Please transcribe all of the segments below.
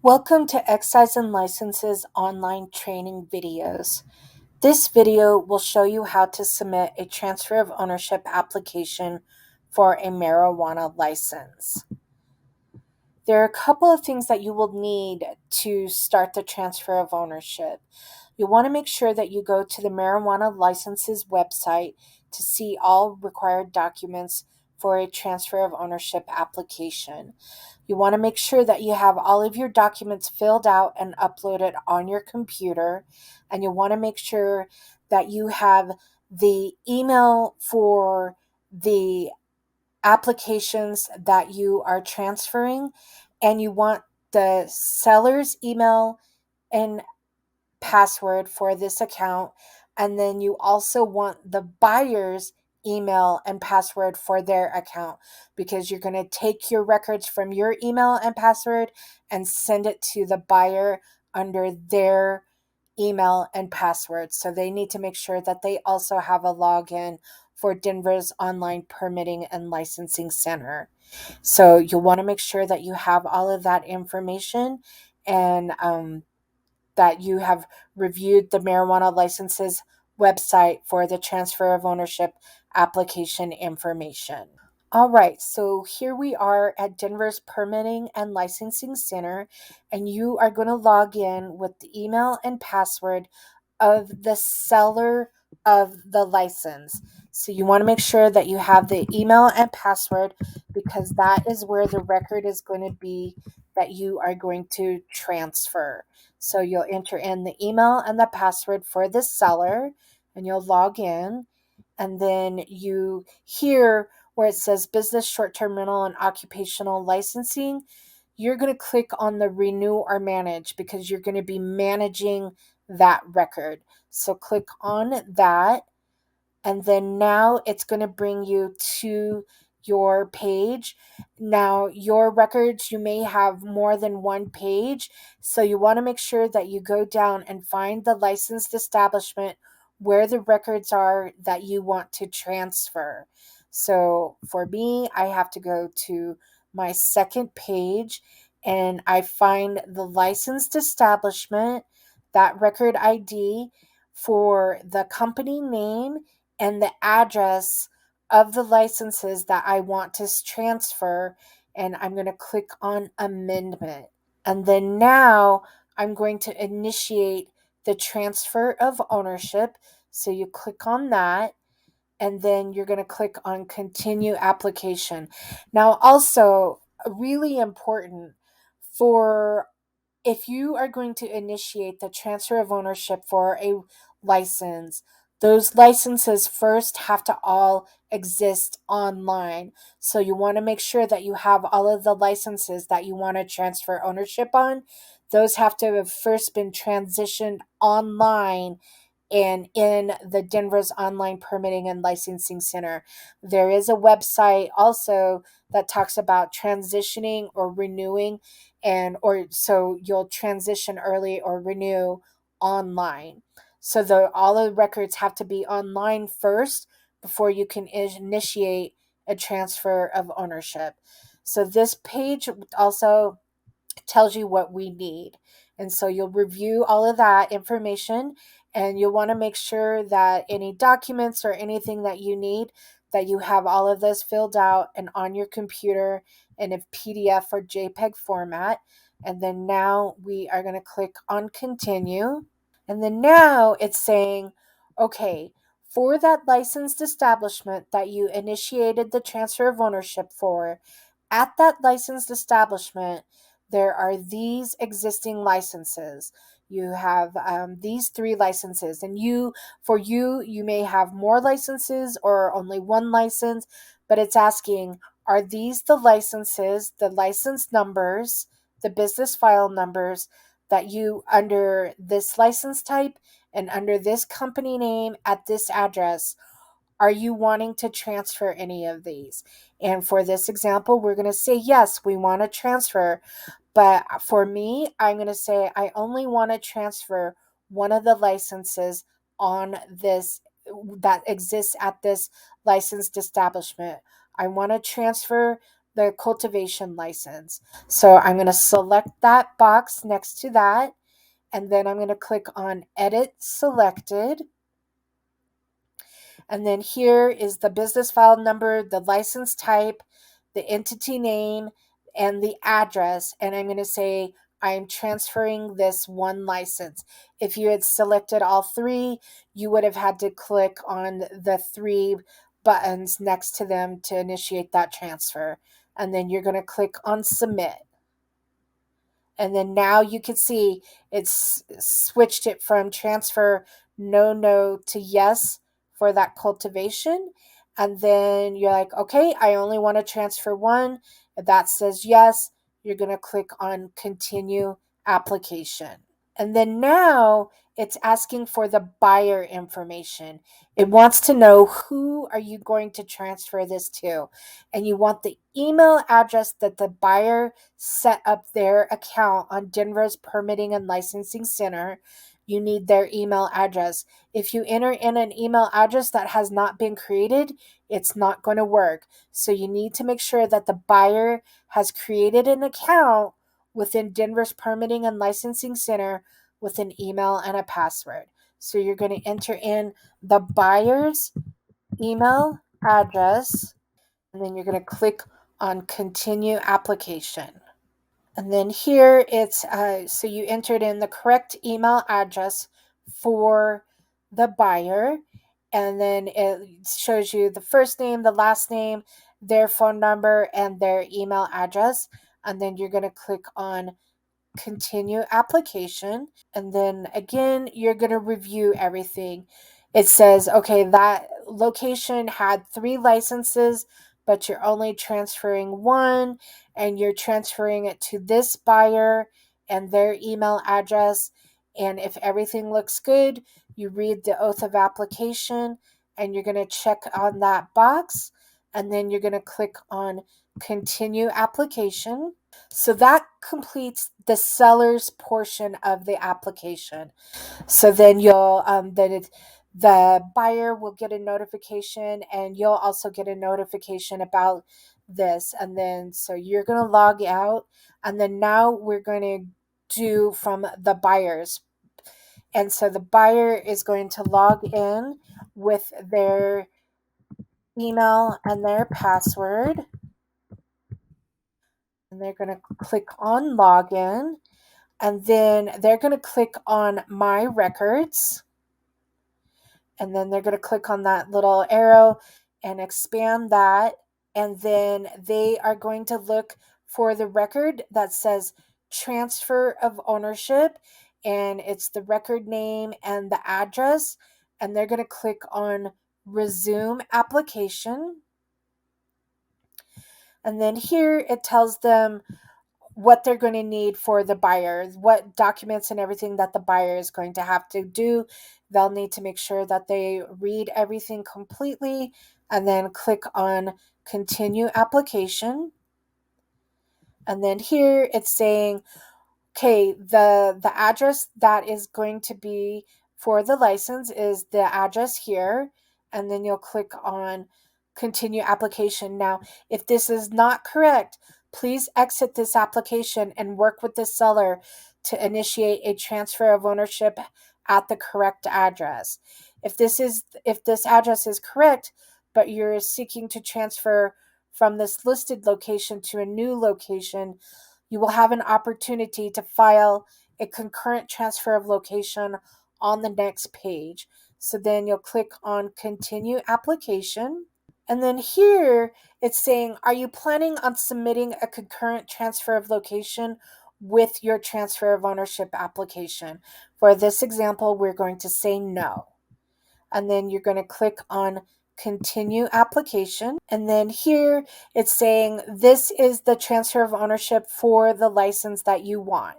Welcome to Excise and Licenses online training videos. This video will show you how to submit a transfer of ownership application for a marijuana license. There are a couple of things that you will need to start the transfer of ownership. You want to make sure that you go to the marijuana licenses website to see all required documents for a transfer of ownership application. You want to make sure that you have all of your documents filled out and uploaded on your computer, and you want to make sure that you have the email for the applications that you are transferring, and you want the seller's email and password for this account, and then you also want the buyer's email and password for their account, because you're going to take your records from your email and password and send it to the buyer under their email and password. So they need to make sure that they also have a login for Denver's online permitting and licensing center. So you'll want to make sure that you have all of that information, and that you have reviewed the marijuana licenses website for the transfer of ownership application information. All right, so here we are at Denver's Permitting and Licensing Center, and you are going to log in with the email and password of the seller of the license. So you want to make sure that you have the email and password, because that is where the record is going to be that you are going to transfer. So you'll enter in the email and the password for the seller, and you'll log in, and then you hear where it says business, short-term rental, and occupational licensing. You're going to click on the renew or manage, because you're going to be managing that record. So click on that, and then now it's going to bring you to your page. Now, your records, you may have more than one page, so you want to make sure that you go down and find the licensed establishment where the records are that you want to transfer. So for me, I have to go to my second page, and I find the licensed establishment, that record ID for the company name and the address of the licenses that I want to transfer, and I'm going to click on amendment. And then now I'm going to initiate the transfer of ownership. So you click on that, and then you're going to click on continue application. Now, also really important, for if you are going to initiate the transfer of ownership for a license, those licenses first have to all exist online. So you want to make sure that you have all of the licenses that you want to transfer ownership on. Those have to have first been transitioned online and in the Denver's online permitting and licensing center. There is a website also that talks about transitioning or renewing, and or so you'll transition early or renew online. So all the records have to be online first before you can initiate a transfer of ownership. So this page also tells you what we need. And so you'll review all of that information, and you'll want to make sure that any documents or anything that you need, that you have all of this filled out and on your computer in a PDF or JPEG format. And then now we are going to click on continue. And then now it's saying, okay, for that licensed establishment that you initiated the transfer of ownership for, at that licensed establishment, there are these existing licenses. You have these 3 licenses, and you may have more licenses or only one license, but it's asking, are these the licenses, the license numbers, the business file numbers that you, under this license type and under this company name at this address, are you wanting to transfer any of these? And for this example, we're going to say, yes, we want to transfer. But for me, I'm going to say I only want to transfer one of the licenses on this that exists at this licensed establishment. I want to transfer the cultivation license. So I'm going to select that box next to that, and then I'm going to click on Edit Selected. And then here is the business file number, the license type, the entity name, and the address. And I'm going to say I'm transferring this one license. If you had selected all three, you would have had to click on the three buttons next to them to initiate that transfer. And then you're going to click on Submit. And then now you can see it's switched it from transfer no to yes for that cultivation. And then you're like, okay, I only want to transfer one. If that says yes, you're going to click on continue application. And then now it's asking for the buyer information. It wants to know who are you going to transfer this to. And you want the email address that the buyer set up their account on Denver's Permitting and Licensing Center. You need their email address. If you enter in an email address that has not been created, it's not going to work. So you need to make sure that the buyer has created an account within Denver's Permitting and Licensing Center with an email and a password. So you're going to enter in the buyer's email address, and then you're going to click on continue application. And then here it's, so you entered in the correct email address for the buyer. And then it shows you the first name, the last name, their phone number, and their email address. And then you're going to click on continue application. And then again, you're going to review everything. It says, okay, that location had 3 licenses, but you're only transferring one, and you're transferring it to this buyer and their email address. And if everything looks good, you read the oath of application, and you're going to check on that box, and then you're going to click on continue application. So that completes the seller's portion of the application. So then you'll the buyer will get a notification, and you'll also get a notification about this. And then so you're going to log out, and then now we're going to do from the buyers. And so the buyer is going to log in with their email and their password. And they're going to click on login. And then they're going to click on My Records. And then they're going to click on that little arrow and expand that. And then they are going to look for the record that says Transfer of Ownership. And it's the record name and the address. And they're going to click on Resume Application. And then here it tells them what they're going to need for the buyer, what documents and everything that the buyer is going to have to do. They'll need to make sure that they read everything completely, and then click on continue application. And then here it's saying, okay, the address that is going to be for the license is the address here. And then you'll click on continue application. Now, if this is not correct, please exit this application and work with the seller to initiate a transfer of ownership at the correct address. If this address is correct, but you're seeking to transfer from this listed location to a new location, you will have an opportunity to file a concurrent transfer of location on the next page. So then you'll click on continue application. And then here it's saying, are you planning on submitting a concurrent transfer of location with your transfer of ownership application? For this example, we're going to say no. And then you're going to click on continue application. And then here it's saying this is the transfer of ownership for the license that you want.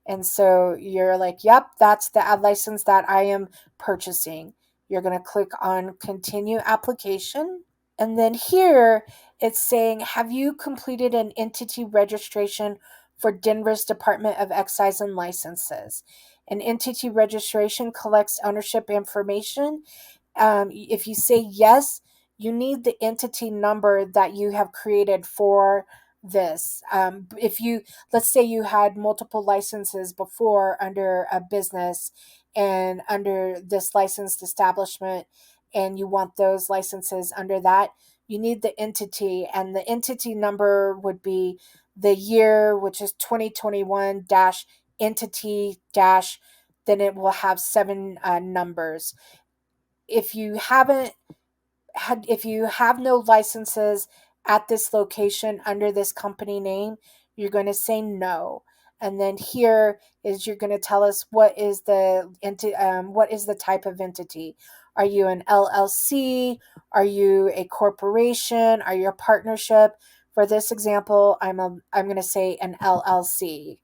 And so you're like, yep, that's the ad license that I am purchasing. You're going to click on continue application. And then here it's saying, have you completed an entity registration for Denver's Department of Excise and Licenses? An entity registration collects ownership information. If you say yes, you need the entity number that you have created for this. If you, let's say you had multiple licenses before under a business and under this licensed establishment, and you want those licenses under that, you need the entity, and the entity number would be the year, which is 2021 dash entity dash, then it will have seven numbers. If you haven't if you have no licenses at this location under this company name, you're going to say no. And then here is, you're going to tell us what is the type of entity. Are you an LLC? Are you a corporation? Are you a partnership? For this example, I'm going to say an LLC.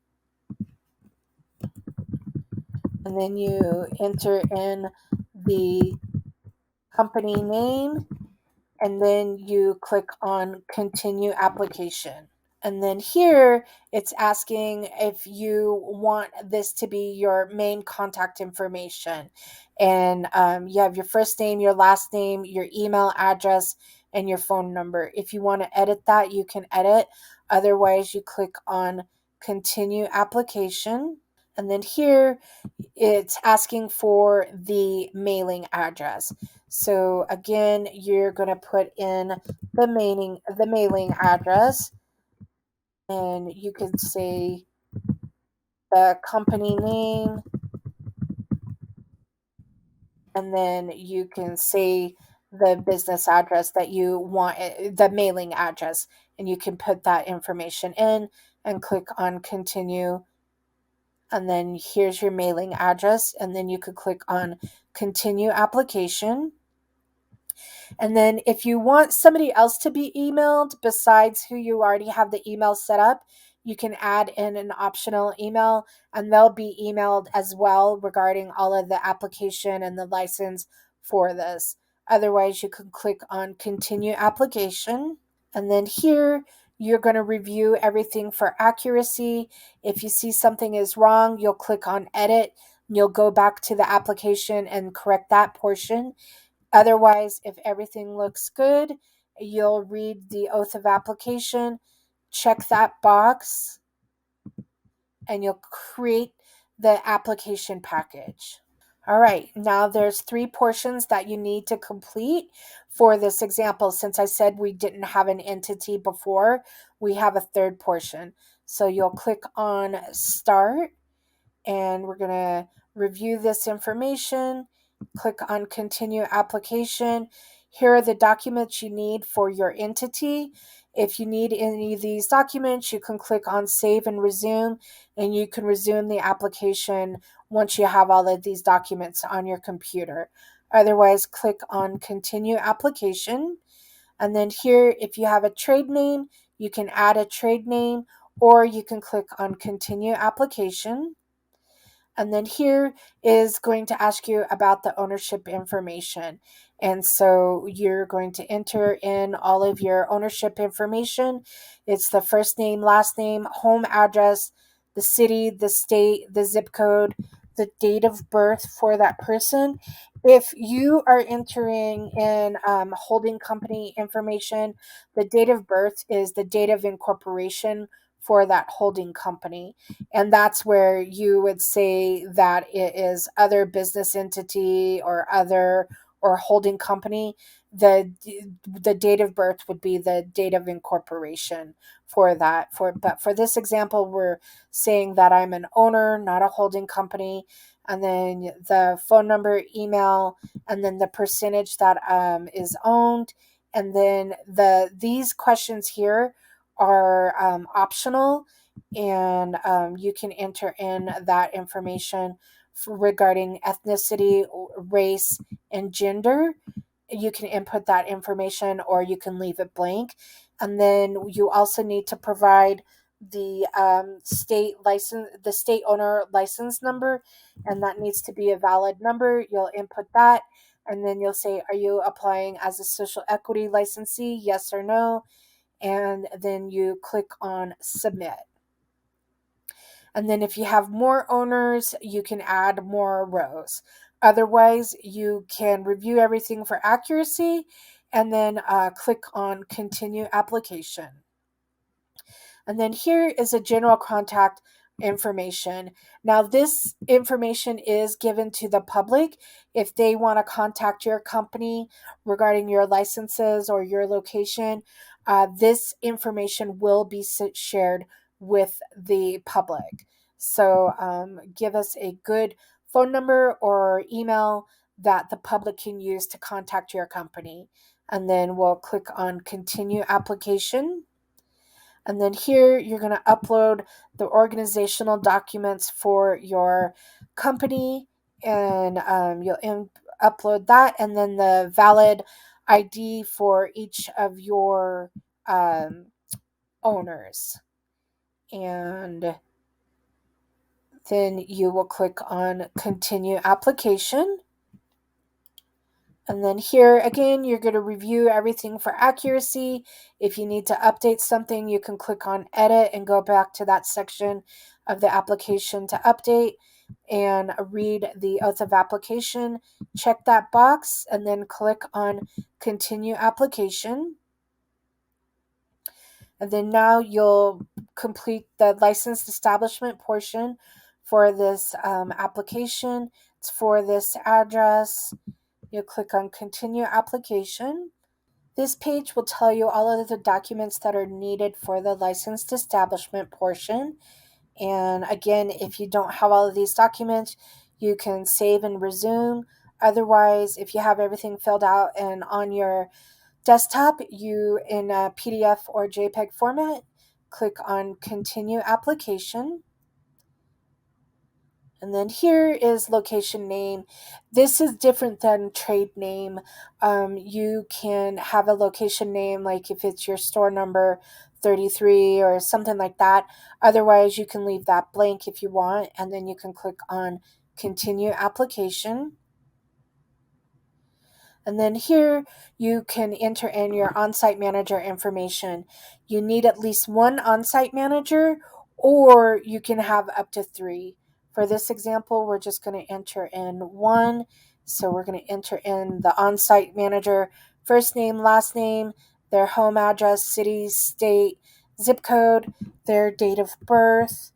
And then you enter in the company name, and then you click on continue application. And then here it's asking if you want this to be your main contact information. And you have your first name, your last name, your email address, and your phone number. If you want to edit that, you can edit. Otherwise, you click on continue application. And then here it's asking for the mailing address. So again, you're going to put in the mailing address, and you can say the company name, and then you can say the business address that you want, the mailing address, and you can put that information in and click on continue. And then here's your mailing address, and then you could click on continue application. And then if you want somebody else to be emailed besides who you already have the email set up, you can add in an optional email, and they'll be emailed as well regarding all of the application and the license for this. Otherwise, you can click on continue application. And then here, you're going to review everything for accuracy. If you see something is wrong, you'll click on edit. You'll go back to the application and correct that portion. Otherwise, if everything looks good, you'll read the oath of application, check that box, and you'll create the application package. All right, now there's 3 portions that you need to complete for this example. Since I said we didn't have an entity before, we have a third portion. So you'll click on start, and we're going to review this information. Click on continue application. Here are the documents you need for your entity. If you need any of these documents, you can click on save and resume, and you can resume the application once you have all of these documents on your computer. Otherwise, click on continue application. And then here, if you have a trade name, you can add a trade name, or you can click on continue application. And then here is going to ask you about the ownership information. And so you're going to enter in all of your ownership information. It's the first name, last name, home address, the city, the state, the zip code, the date of birth for that person. If you are entering in holding company information, the date of birth is the date of incorporation for that holding company. And that's where you would say that it is other business entity or other or holding company. The date of birth would be the date of incorporation for that. But for this example, we're saying that I'm an owner, not a holding company. And then the phone number, email, and then the percentage that is owned. And then these questions here are optional, and you can enter in that information regarding ethnicity, race, and gender. You can input that information, or you can leave it blank. And then you also need to provide the the state owner license number, and that needs to be a valid number. You'll input that, and then you'll say, are you applying as a social equity licensee, yes or no? And then you click on submit. And then if you have more owners, you can add more rows. Otherwise, you can review everything for accuracy, and then click on continue application. And then here is a general contact information. Now, this information is given to the public if they want to contact your company regarding your licenses or your location. This information will be shared with the public. So give us a good phone number or email that the public can use to contact your company. And then we'll click on continue application. And then here you're going to upload the organizational documents for your company, and upload that, and then the valid ID for each of your um, owners. And then you will click on continue application. And then here again, you're going to review everything for accuracy. If you need to update something, you can click on edit and go back to that section of the application to update and read the oath of application. Check that box and then click on continue application. And then now you'll complete the licensed establishment portion for this application. It's for this address. You'll click on continue application. This page will tell you all of the documents that are needed for the licensed establishment portion. And again, if you don't have all of these documents, you can save and resume. Otherwise, if you have everything filled out and on your desktop, you in a PDF or JPEG format, click on continue application. And then here is location name. This is different than trade name. You can have a location name, like if it's your store number 33 or something like that. Otherwise, you can leave that blank if you want, and then you can click on continue application. And then here you can enter in your on-site manager information. You need at least one on-site manager, or you can have up to 3. For this example, we're just going to enter in 1. So we're going to enter in the on-site manager, first name, last name, their home address, city, state, zip code, their date of birth.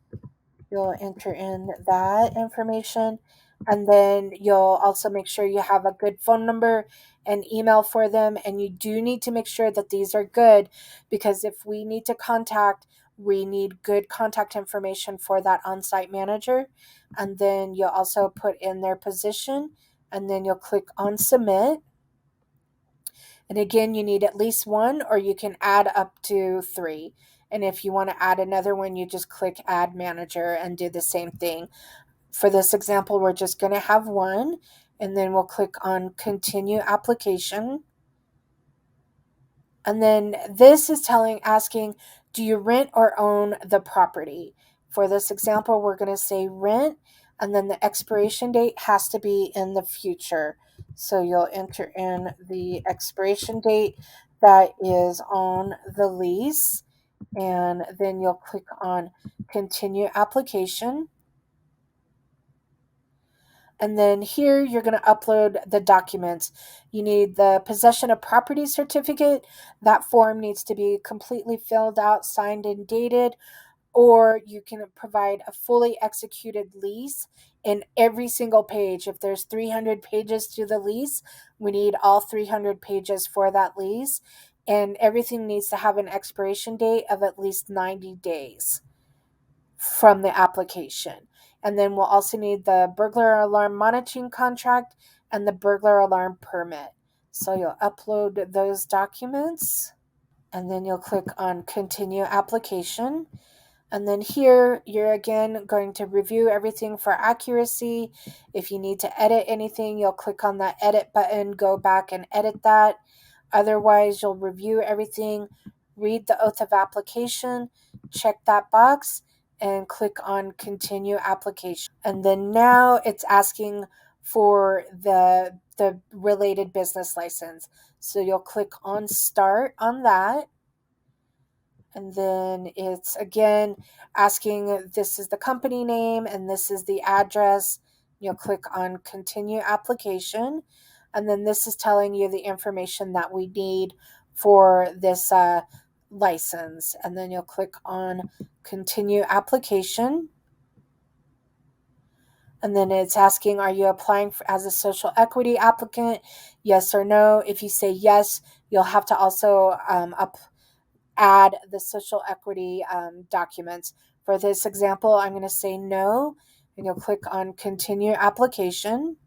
You'll enter in that information. And then you'll also make sure you have a good phone number and email for them. And you do need to make sure that these are good, because if we need to contact, we need good contact information for that on-site manager. And then you'll also put in their position, and then you'll click on submit. And again, you need at least 1, or you can add up to 3. And if you want to add another one, you just click add manager and do the same thing. For this example, we're just going to have 1, and then we'll click on continue application. And then this is asking, do you rent or own the property? For this example, we're going to say rent, and then the expiration date has to be in the future. So you'll enter in the expiration date that is on the lease, and then you'll click on continue application. And then here you're going to upload the documents. You need the possession of property certificate. That form needs to be completely filled out, signed, and dated. Or you can provide a fully executed lease in every single page. If there's 300 pages to the lease, we need all 300 pages for that lease. And everything needs to have an expiration date of at least 90 days from the application. And then we'll also need the burglar alarm monitoring contract and the burglar alarm permit. So you'll upload those documents, and then you'll click on continue application. And then here you're again going to review everything for accuracy. If you need to edit anything, you'll click on that edit button, go back and edit that. Otherwise, you'll review everything, read the oath of application, check that box, and click on continue application. And then now it's asking for the related business license. So you'll click on start on that. And then it's again asking, this is the company name and this is the address. You'll click on continue application. And then this is telling you the information that we need for this license. And then you'll click on continue application. And then it's asking, are you applying as a social equity applicant? Yes or no. If you say yes, you'll have to also add the social equity documents. For this example, I'm going to say no, and you'll click on continue application.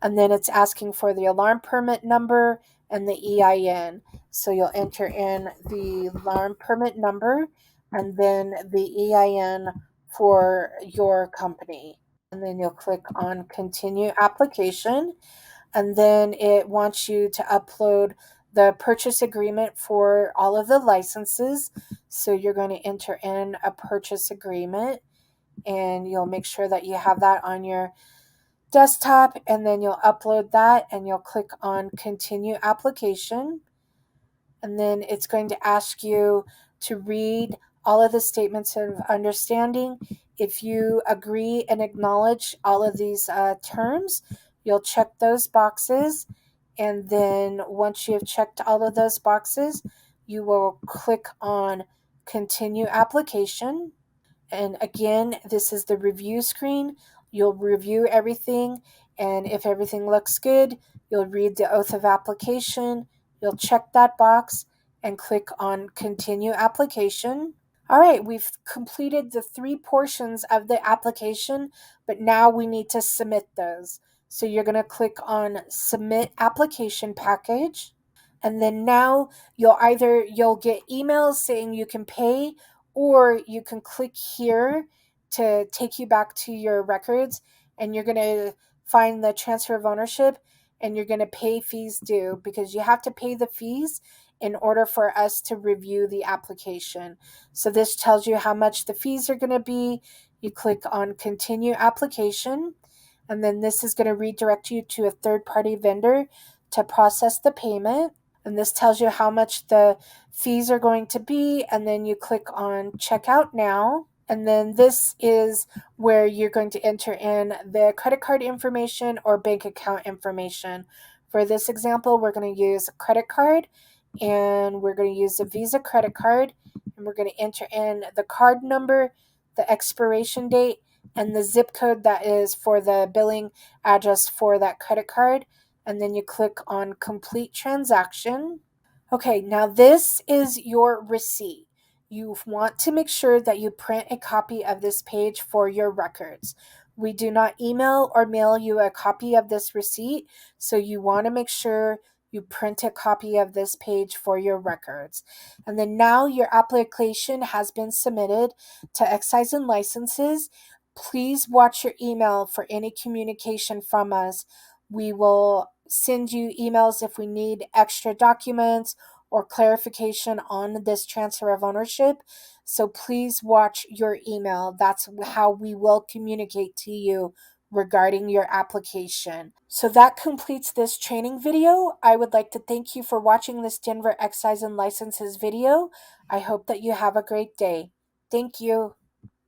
And then it's asking for the alarm permit number and the EIN. So you'll enter in the alarm permit number and then the EIN for your company. And then you'll click on continue application. And then it wants you to upload the purchase agreement for all of the licenses. So you're going to enter in a purchase agreement, and you'll make sure that you have that on your desktop, and then you'll upload that and you'll click on continue application. And then it's going to ask you to read all of the statements of understanding. If you agree and acknowledge all of these terms, you'll check those boxes. And then once you have checked all of those boxes, you will click on continue application. And again, this is the review screen. You'll review everything, and if everything looks good, you'll read the oath of application. You'll check that box and click on continue application. All right, we've completed the 3 portions of the application, but now we need to submit those. So you're going to click on submit application package. And then now you'll get emails saying you can pay, or you can click here to take you back to your records, and you're going to find the transfer of ownership, and you're going to pay fees due, because you have to pay the fees in order for us to review the application. So this tells you how much the fees are going to be. You click on continue application, and then this is going to redirect you to a third-party vendor to process the payment. And this tells you how much the fees are going to be, and then you click on checkout now. And then this is where you're going to enter in the credit card information or bank account information. For this example, we're going to use a credit card, and we're going to use a Visa credit card, and we're going to enter in the card number, the expiration date, and the zip code that is for the billing address for that credit card. And then you click on complete transaction. Okay, now this is your receipt. You want to make sure that you print a copy of this page for your records. We do not email or mail you a copy of this receipt, so you want to make sure you print a copy of this page for your records. And then now your application has been submitted to Excise and Licenses. Please watch your email for any communication from us. We will send you emails if we need extra documents or clarification on this transfer of ownership. So please watch your email. That's how we will communicate to you regarding your application. So that completes this training video. I would like to thank you for watching this Denver Excise and Licenses video. I hope that you have a great day. Thank you.